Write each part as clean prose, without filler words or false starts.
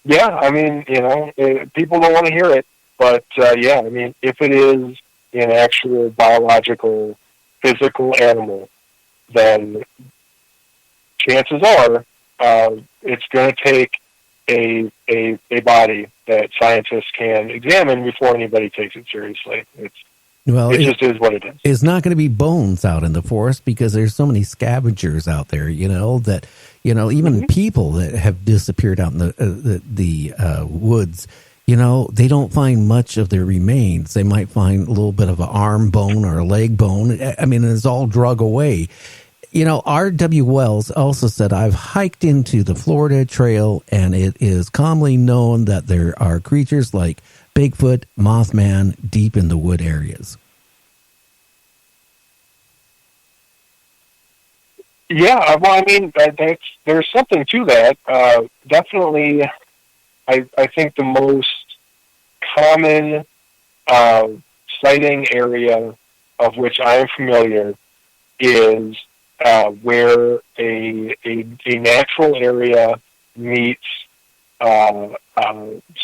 Yeah, I mean, people don't want to hear it, but yeah, I mean, if it is an actual biological, physical animal, then chances are it's going to take a body that scientists can examine before anybody takes it seriously. Well, It just is what it is. it's not going to be bones out in the forest because there's so many scavengers out there, that, even people that have disappeared out in the woods, they don't find much of their remains. They might find a little bit of an arm bone or a leg bone. I mean, it's all drug away. R.W. Wells also said, I've hiked into the Florida Trail, and it is commonly known that there are creatures like Bigfoot, Mothman deep in the wood areas. Yeah, well, I mean, there's something to that. Definitely, I think the most common uh, sighting area of which I am familiar is where a natural area meets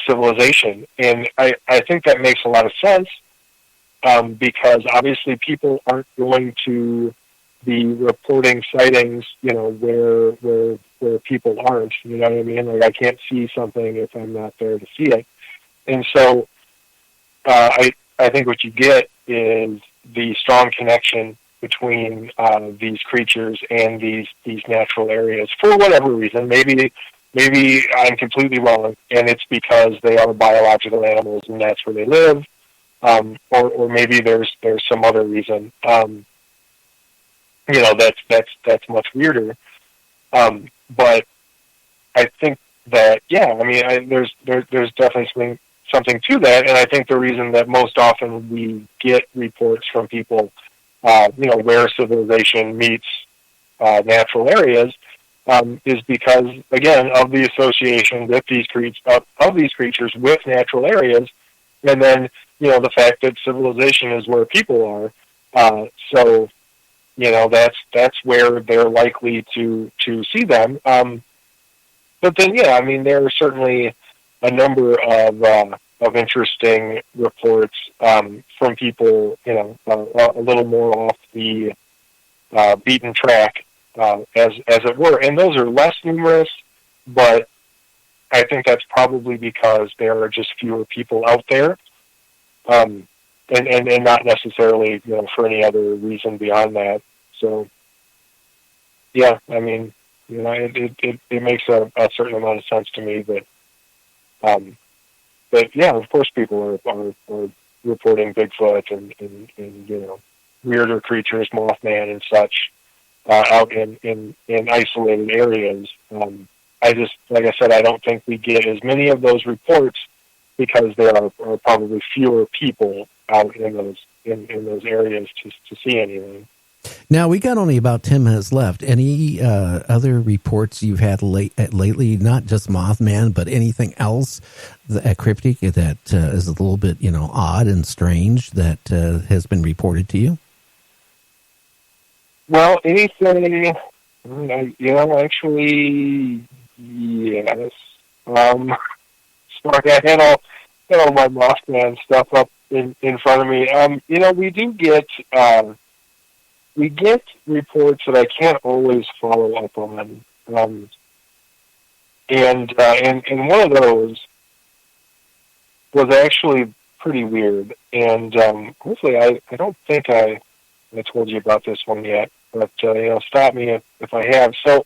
civilization. And I think that makes a lot of sense because obviously people aren't going to be reporting sightings, where people aren't. You know what I mean? Like I can't see something if I'm not there to see it. And so I think what you get is the strong connection between these creatures and these natural areas for whatever reason. Maybe I'm completely wrong, and it's because they are biological animals and that's where they live, or maybe there's some other reason. That's much weirder. But I think that I mean, there's definitely something to that, and I think the reason that most often we get reports from people, where civilization meets natural areas, is because again of the association with these creatures with natural areas, and then the fact that civilization is where people are. So that's where they're likely to see them. But then, I mean, there are certainly a number of interesting reports from people, a little more off the beaten track, as it were. And those are less numerous, but I think that's probably because there are just fewer people out there, and not necessarily, for any other reason beyond that. So, yeah, I mean, it makes a certain amount of sense to me that, of course, people are reporting Bigfoot and weirder creatures, Mothman and such, out in isolated areas. I just, like I said, I don't think we get as many of those reports because there are probably fewer people out in those areas to see anything. Now, we got only about 10 minutes left. Any other reports you've had lately, not just Mothman, but anything else cryptic that is a little bit, odd and strange that has been reported to you? Well, anything, actually, yes. Sorry, I had all my Mothman stuff up in front of me. We get reports that I can't always follow up on, and one of those was actually pretty weird. And hopefully, I don't think I told you about this one yet, but stop me if I have. So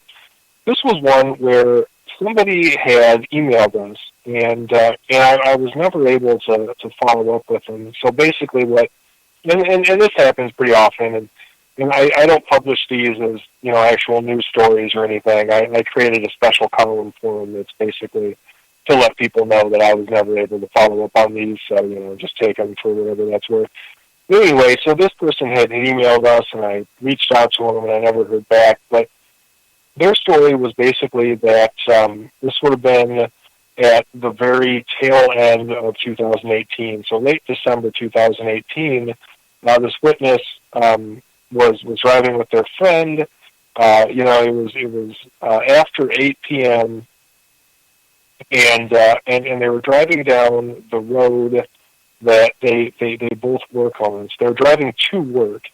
this was one where somebody had emailed us, and I was never able to follow up with them. So basically, and this happens pretty often, and I don't publish these as, actual news stories or anything. I created a special column for them that's basically to let people know that I was never able to follow up on these, so, just take them for whatever that's worth. Anyway, so this person had emailed us, and I reached out to them, and I never heard back. But their story was basically that this would have been at the very tail end of 2018, so late December 2018. This witness was driving with their friend. It was after 8 p.m. and they were driving down the road that they both work on. So they're driving to work,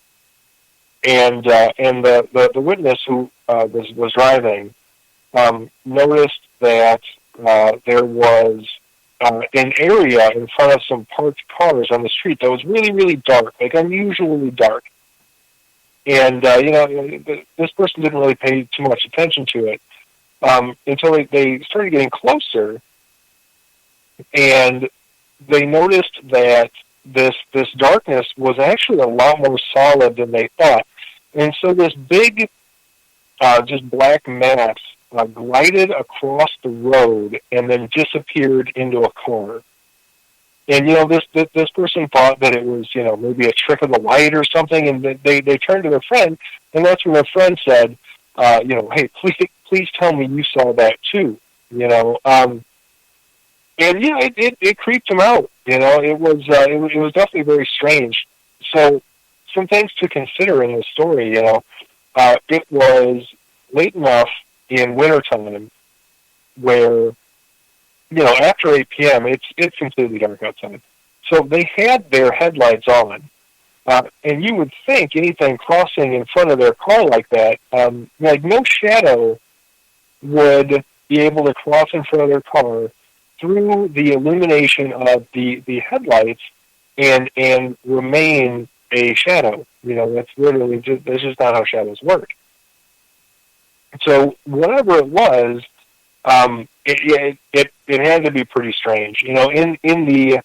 and the witness who was driving noticed that there was an area in front of some parked cars on the street that was really, really dark, like unusually dark. And this person didn't really pay too much attention to it until they started getting closer, and they noticed that this darkness was actually a lot more solid than they thought. And so this big, just black mass glided across the road and then disappeared into a car. And this person thought that it was maybe a trick of the light or something, and they turned to their friend, and that's when their friend said, hey, please tell me you saw that too. And it creeped him out. It was definitely very strange. So some things to consider in this story. It was late enough in wintertime where after 8 p.m. it's completely dark outside. So they had their headlights on, and you would think anything crossing in front of their car like that, like no shadow would be able to cross in front of their car through the illumination of the headlights and remain a shadow. That's just not how shadows work. So whatever it was, it had to be pretty strange. In the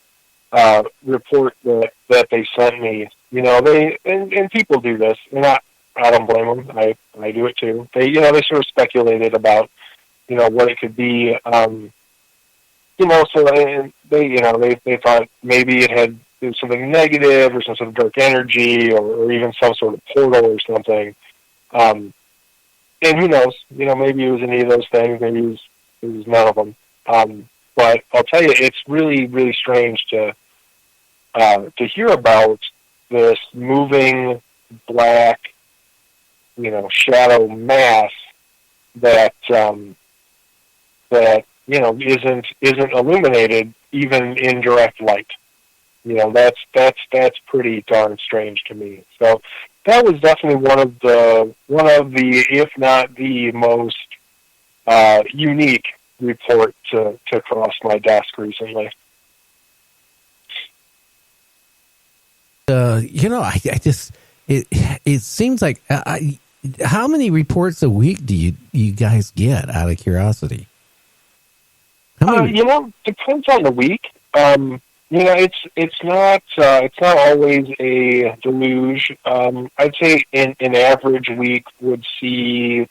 report that they sent me, they and people do this, and I don't blame them. I do it too. They sort of speculated about what it could be. So they thought maybe it was something negative or some sort of dark energy or even some sort of portal or something. And who knows? Maybe it was any of those things. Maybe it was none of them. But I'll tell you, it's really, really strange to hear about this moving black, shadow mass that isn't illuminated even in direct light. That's pretty darn strange to me. So that was definitely one of the, if not the most unique report to cross my desk recently. I just it seems like how many reports a week do you guys get, out of curiosity? Depends on the week. It's not always a deluge. I'd say an average week would see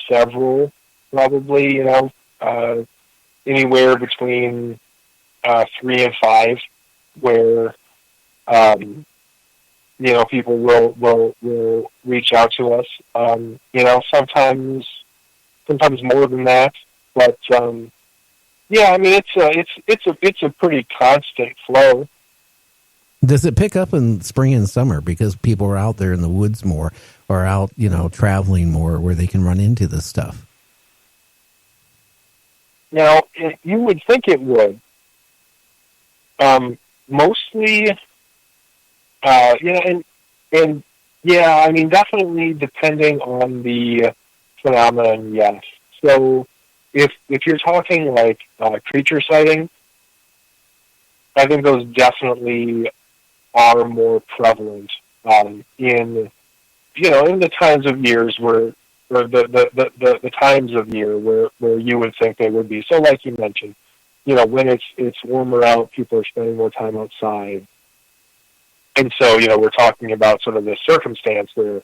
several, probably. Anywhere between 3 and 5, where people will reach out to us. Sometimes more than that, but. It's a pretty constant flow. Does it pick up in spring and summer because people are out there in the woods more, or out, traveling more, where they can run into this stuff? You would think it would. Mostly, definitely depending on the phenomenon, yes. So, If you're talking like creature sightings, I think those definitely are more prevalent in the times of years where, or the times of year where you would think they would be. So, like you mentioned, when it's warmer out, people are spending more time outside, and so we're talking about sort of this circumstance where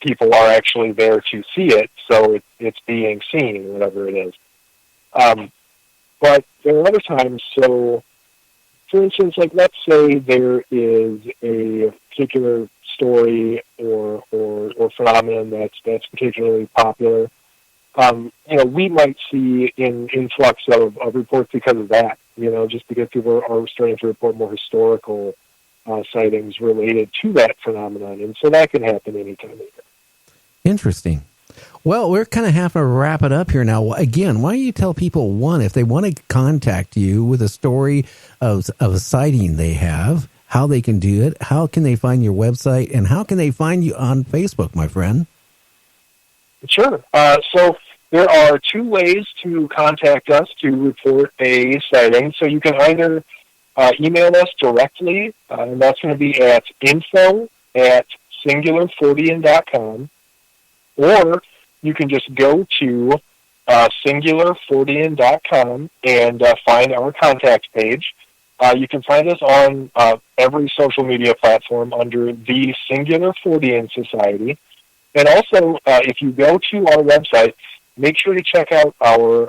people are actually there to see it, so it's being seen, whatever it is. But there are other times, so, for instance, like let's say there is a particular story or phenomenon that's particularly popular. We might see an influx of reports because of that, just because people are starting to report more historical sightings related to that phenomenon, and so that can happen anytime. Interesting. Well, we're kind of having to wrap it up here now. Again, why don't you tell people, one, if they want to contact you with a story of a sighting they have, how they can do it, how can they find your website, and how can they find you on Facebook, my friend? Sure. So there are two ways to contact us to report a sighting. So you can either email us directly, and that's going to be at info@singularfortean.com, or you can just go to singularfortean.com and find our contact page. You can find us on every social media platform under the Singular Fortean Society. And also, if you go to our website, make sure to check out our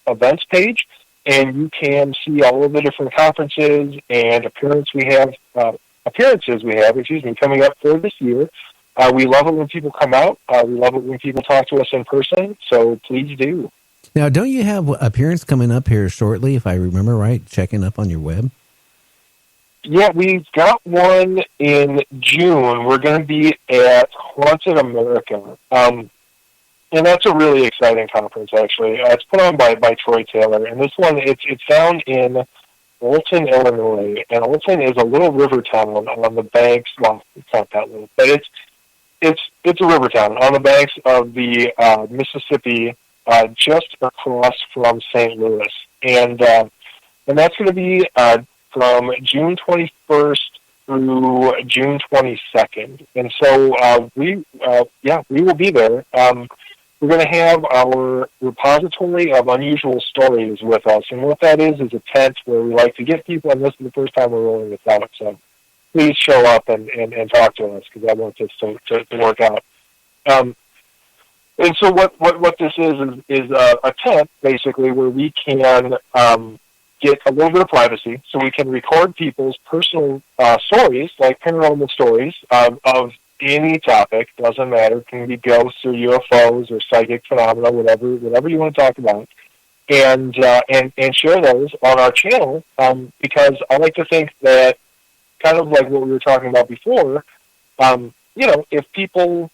events page, and you can see all of the different conferences and appearances we have, coming up for this year. We love it when people come out. We love it when people talk to us in person, so please do. Now, don't you have appearance coming up here shortly, if I remember right, checking up on your web? Yeah, we've got one in June. We're going to be at Haunted America. And that's a really exciting conference, actually. It's put on by Troy Taylor. And this one, it's down in Olton, Illinois. And Olton is a little river town on the banks. Well, it's not that little, but it's a river town on the banks of the Mississippi, just across from St. Louis. And that's going to be from June 21st through June 22nd. And so we will be there. We're going to have our repository of unusual stories with us. And what that is a tent where we like to get people, and this is the first time we're rolling this out. So please show up and talk to us, because I want this to work out. And so what this is a tent, basically, where we can get a little bit of privacy, so we can record people's personal stories, like paranormal stories of any topic. Doesn't matter. It can be ghosts or UFOs or psychic phenomena, whatever you want to talk about, and share those on our channel. Because I like to think that, kind of like what we were talking about before, if people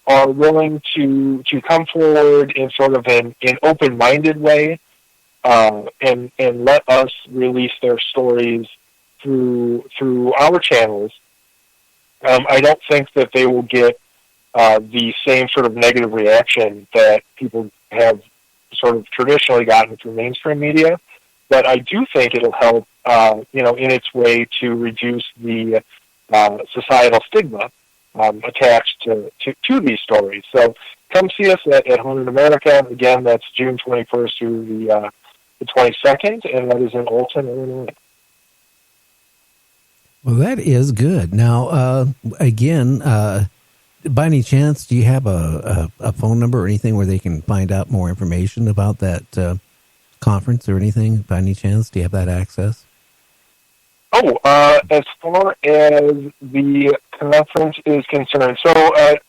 are willing to come forward in sort of an open-minded way, and let us release their stories through our channels, I don't think that they will get the same sort of negative reaction that people have sort of traditionally gotten through mainstream media. But I do think it'll help, in its way to reduce the societal stigma attached to these stories. So come see us at Haunted America. Again, that's June 21st through the 22nd, and that is in Olton, Illinois. Well, that is good. Now, again, by any chance, do you have a phone number or anything where they can find out more information about that conference or anything? By any chance, do you have that access? As far as the conference is concerned, so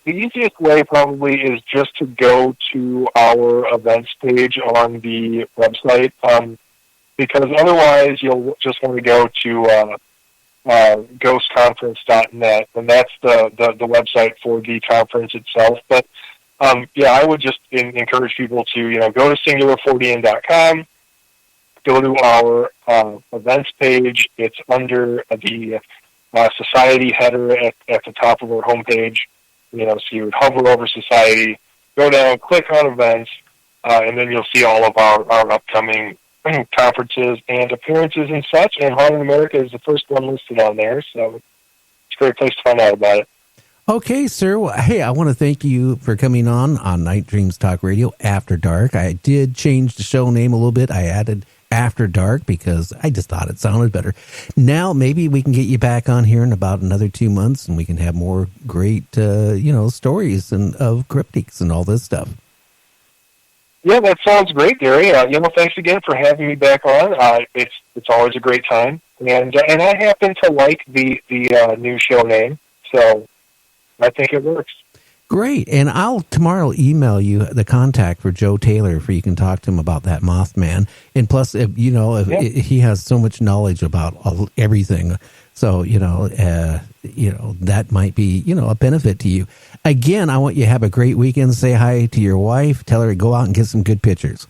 the easiest way probably is just to go to our events page on the website, because otherwise you'll just want to go to ghostconference.net, and that's the website for the conference itself. But I would just encourage people to go to singularfortean.com, go to our events page. It's under the society header at the top of our homepage. So you would hover over society, go down, click on events, and then you'll see all of our upcoming conferences and appearances and such. And Haunted America is the first one listed on there, so it's a great place to find out about it. Okay, sir. Well, hey, I want to thank you for coming on Night Dreams Talk Radio After Dark. I did change the show name a little bit. I added After Dark because I just thought it sounded better. Now maybe we can get you back on here in about another 2 months, and we can have more great, stories and of cryptics and all this stuff. Yeah, that sounds great, Gary. Thanks again for having me back on. It's always a great time, and I happen to like the new show name, so I think it works. Great. And I'll tomorrow email you the contact for Joe Taylor for you can talk to him about that Mothman. And plus, if he has so much knowledge about everything. So, that might be, a benefit to you. Again, I want you to have a great weekend. Say hi to your wife. Tell her to go out and get some good pictures.